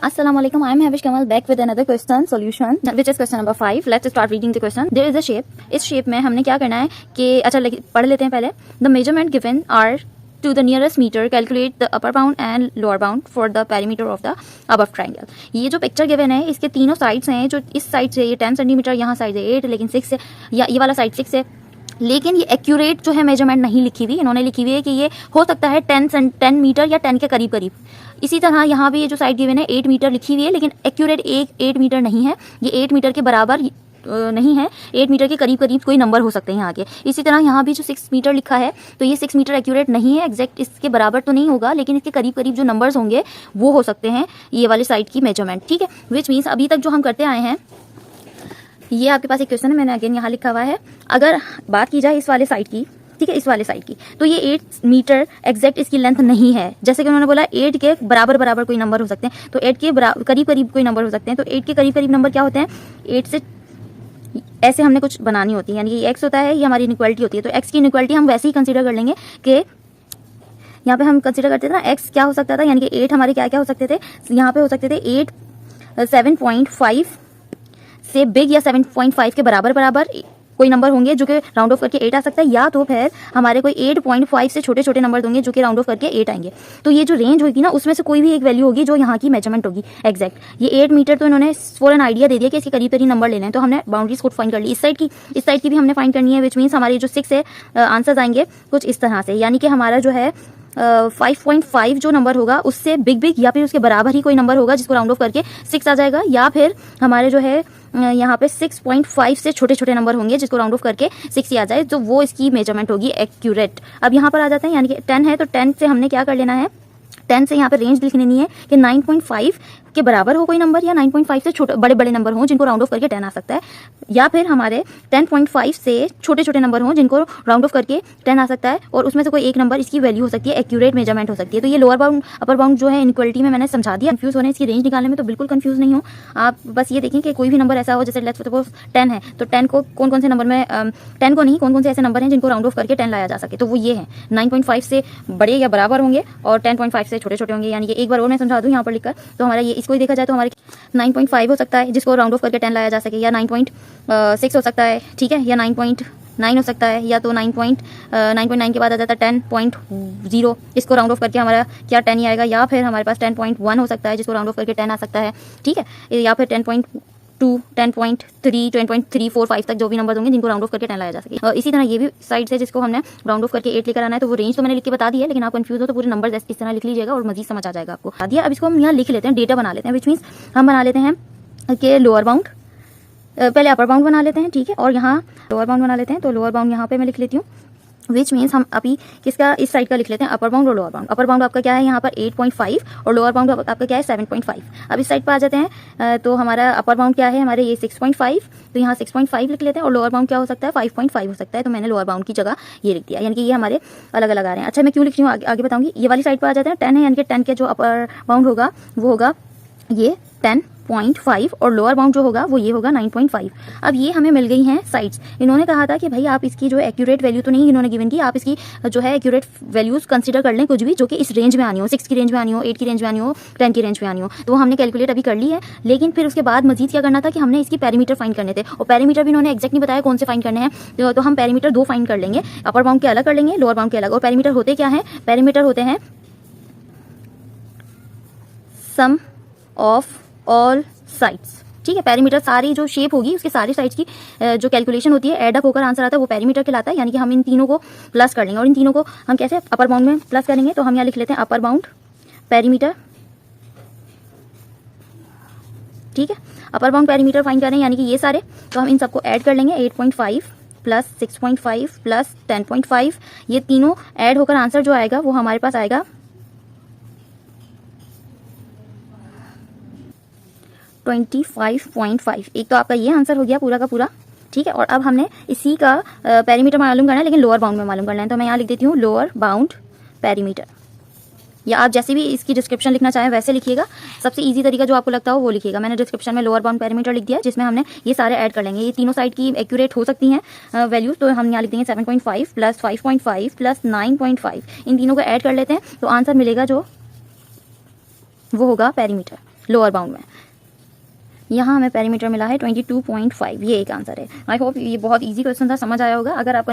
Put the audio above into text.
Assalamualaikum. I am Havish Kamal back with another question solution, which is question number 5. Let's start reading the question. There is a shape. इस shape में हमने क्या करना है कि अच्छा पढ़ लेते हैं पहले. The measurement given are to the nearest meter. Calculate the upper bound and lower bound for the perimeter of the above triangle. ये जो पिक्चर गिवन है इसके तीनों साइड्स हैं. जो इस साइड से ये 10 सेंटीमीटर, यहाँ साइड से 8, लेकिन 6 है, या ये वाला साइड 6 है. लेकिन ये एक्यूरेट जो है मेजरमेंट नहीं लिखी हुई. इन्होंने लिखी हुई है कि ये हो सकता है 10 मीटर या 10 के करीब करीब. इसी तरह यहाँ भी ये जो साइड गिवन है 8 मीटर लिखी हुई है, लेकिन एक्यूरेट 8 मीटर नहीं है. ये 8 मीटर के बराबर नहीं है. 8 मीटर के करीब करीब कोई नंबर हो सकते हैं यहाँ के. इसी तरह यहाँ भी जो 6 मीटर लिखा है तो ये 6 मीटर एक्यूरेट नहीं है. एग्जैक्ट इसके बराबर तो नहीं होगा, लेकिन इसके करीब करीब जो नंबर्स होंगे वो हो सकते हैं ये वाली साइड की मेजरमेंट. ठीक है, विच मीन्स अभी तक जो हम करते आए हैं, ये आपके पास एक क्वेश्चन है, मैंने अगेन यहाँ लिखा हुआ है. अगर बात की जाए इस वाले साइड की, ठीक है, इस वाले साइड की, तो ये 8 मीटर एग्जैक्ट इसकी लेंथ नहीं है. जैसे कि उन्होंने बोला 8 के बराबर कोई नंबर हो सकते हैं, तो 8 के करीब करीब कोई नंबर हो सकते हैं. तो 8 के करीब करीब नंबर क्या होते हैं? 8 से ऐसे हमने कुछ बनानी होती है, यानी कि x होता है, ये हमारी इनइक्वालिटी होती है. तो x की इनइक्वालिटी हम वैसे ही कंसीडर कर लेंगे कि यहाँ पे हम कंसीडर करते थे ना, x क्या हो सकता था, यानी कि 8 हमारे क्या क्या हो सकते थे, यहाँ पे हो सकते थे 8 7.5 से बिग या 7.5 के बराबर कोई नंबर होंगे जो कि राउंड ऑफ करके 8 आ सकता है, या तो फिर हमारे कोई 8.5 से छोटे छोटे नंबर होंगे जो कि राउंड ऑफ करके 8 आएंगे. तो ये जो रेंज होगी ना, उसमें से कोई भी एक वैल्यू होगी जो यहाँ की मेजरमेंट होगी एग्जैक्ट. ये 8 मीटर तो इन्होंने फॉर एन आइडिया दे दिया कि इसके करीब करीब नंबर लेने हैं, तो हमने बाउंड्रीज को फाइंड कर ली. इस साइड की भी हमने फाइंड करनी है, विच मीन्स हमारी जो 6 है आंसर्स आएंगे कुछ इस तरह से. यानी कि हमारा जो है 5.5 जो नंबर होगा उससे बिग या फिर उसके बराबर ही कोई नंबर होगा जिसको राउंड ऑफ करके 6 आ जाएगा, या फिर हमारे जो है यहाँ पे 6.5 से छोटे छोटे नंबर होंगे जिसको राउंड ऑफ करके 6 ही आ जाए, तो वो इसकी मेजरमेंट होगी एक्यूरेट. अब यहाँ पर आ जाते हैं, यानी कि 10 है तो 10 से हमने क्या कर लेना है, 10 से यहाँ पे रेंज लिख लेनी है कि 9.5 के बराबर हो कोई नंबर, या 9.5 से छोटे बड़े नंबर हों जिनको राउंड ऑफ करके 10 आ सकता है, या फिर हमारे 10.5 से छोटे छोटे नंबर हों जिनको राउंड ऑफ करके 10 आ सकता है, और उसमें से कोई एक नंबर इसकी वैल्यू हो सकती है, एक्यूरेट मेजरमेंट हो सकती है. तो ये लोअर बाउंड अपर बाउंड जो है इनइक्वालिटी में मैंने समझा दिया. कंफ्यूज हो रहे हैं इसकी रेंज निकालने में, तो बिल्कुल कंफ्यूज नहीं हो आप. बस ये देखें कि कोई भी नंबर ऐसा हो, जैसे लेट्स सपोज 10 है, तो 10 को कौन से नंबर में 10 को नहीं, कौन से ऐसे नंबर हैं जिनको राउंड ऑफ करके 10 लाया जा सके, तो वो ये है 9.5 से बड़े या बराबर होंगे और 10.5 से छोटे छोटे होंगे. यानी कि एक बार और मैं समझा दूं यहाँ पर लिखकर, तो हमारा ये इसको ही देखा जाए तो हमारे 9.5 हो सकता है जिसको राउंड ऑफ करके 10 लाया जा सके, या 9.6 हो सकता है, ठीक है, या 9.9 हो सकता है, या तो 9.9 के बाद आ जाता है 10.0, इसको राउंड ऑफ करके हमारा क्या 10 ही आएगा, या फिर हमारे पास 10.1 हो सकता है जिसको राउंड ऑफ करके 10 आ सकता है, ठीक है, या फिर 10.2, 10.3, 10.3, 4, 5 तक जो भी नंबर होंगे जिनको राउंड ऑफ करके 10 लाया जा सके. इसी तरह ये भी साइड से जिसको हमने राउंड ऑफ करके 8 लेकर आना है, तो वो रेंज तो मैंने लिख के बता दी है, लेकिन आप कंफ्यूज हो तो पूरे नंबर इस तरह लिख लीजिएगा और मजीद समझ आ जाएगा आपको. अब इसको हम यहाँ लिख लेते हैं, डेटा बना लेते हैं, विच मीन्स हम बना लेते हैं कि लोअर बाउंड, पहले अपर बाउंड बना लेते हैं, ठीक है, और यहाँ लोअर बाउंड बना लेते हैं. तो लोअर बाउंड यहाँ पे मैं लिख लेती हूँ, विच मीन्स हम अभी किसका इस साइड का लिख लेते हैं, अपर बाउंड और लोअर बाउंड. अपर बाउंड आपका क्या है यहाँ पर 8.5 और लोअर बाउंड आपका क्या है 7.5. अब इस साइड पर आ जाते हैं, तो हमारा अपर बाउंड क्या है हमारे ये 6.5, तो यहाँ 6.5 लिख लेते हैं, और लोअर बाउंड क्या हो सकता है 5.5 हो सकता है, तो मैंने लोअर बाउंड की जगह ये लिख दिया. यानी कि ये हमारे अलग अलग आ रहे हैं. अच्छा, मैं क्यों लिख रही हूँ आगे बताऊंगी. ये वाली साइड पर आ जाते हैं, 10 है, यानी कि 10 के जो अपर बाउंड होगा वो होगा ये 10.5 और लोअर बाउंड जो होगा वो ये होगा 9.5. अब ये हमें मिल गई हैं साइड्स. इन्होंने कहा था कि भाई आप इसकी जो एक्यूरेट वैल्यू तो नहीं इन्होंने गिवन की, आप इसकी जो है एक्यूरेट वैल्यूज कंसीडर कर लें कुछ भी जो कि इस रेंज में आनी हो, 6 की रेंज में आनी हो, 8 की रेंज में आनी हो, 10 की रेंज में आनी हो. तो वो हमने कैलकुलेट अभी कर ली है, लेकिन फिर उसके बाद मजीद क्या करना था कि हमने इसकी पैरामीटर फाइंड करने थे, और पैरामीटर भी इन्होंने एक्जैक्ट नहीं बताया कौन से फाइंड करने हैं. तो हम पैरामीटर 2 फाइंड कर लेंगे, अपर बाउंड के अलग कर लेंगे, लोअर बाउंड के अलग. और पैरामीटर होते क्या है, पैरामीटर होते हैं सम ऑफ ऑल साइड्स, ठीक है. पैरामीटर सारी जो शेप होगी उसके सारी साइड्स की जो कैलकुलेशन होती है, एड अप होकर आंसर आता है, वो पैरामीटर कहलाता है. यानी कि हम इन तीनों को प्लस कर लेंगे, और इन तीनों को हम कैसे अपर बाउंड में प्लस करेंगे, तो हम यहाँ लिख लेते हैं अपर बाउंड पैरामीटर, ठीक है. अपर बाउंड पैरामीटर फाइंड करें, यानी कि ये सारे, तो हम इन सबको ऐड कर लेंगे. 8.5 प्लस 6.5 प्लस 10.5, ये तीनों ऐड होकर आंसर जो आएगा वो हमारे पास आएगा 25.5. एक तो आपका ये आंसर हो गया पूरा का पूरा, ठीक है. और अब हमने इसी का पैरामीटर मालूम करना है, लेकिन लोअर बाउंड में मालूम करना है, तो मैं यहाँ लिख देती हूँ लोअर बाउंड पैरामीटर, या आप जैसे भी इसकी डिस्क्रिप्शन लिखना चाहें वैसे लिखिएगा. सबसे इजी तरीका जो आपको लगता हो वो लिखिएगा. मैंने डिस्क्रिप्शन में लोअर बाउंड पैरामीटर लिख दिया, जिसमें हमने ये सारे ऐड कर लेंगे. ये तीनों साइड की एक्यूरेट हो सकती हैं वैल्यूज, तो हम यहाँ लिख देंगे 7.5 प्लस 5.5 प्लस 9.5. इन तीनों को ऐड कर लेते हैं, तो आंसर मिलेगा जो वो होगा पैरामीटर. लोअर बाउंड में। यहाँ हमें पेरीमीटर मिला है 22.5, ये एक आंसर है। आई होप ये बहुत इजी क्वेश्चन था, समझ आया होगा। अगर आपको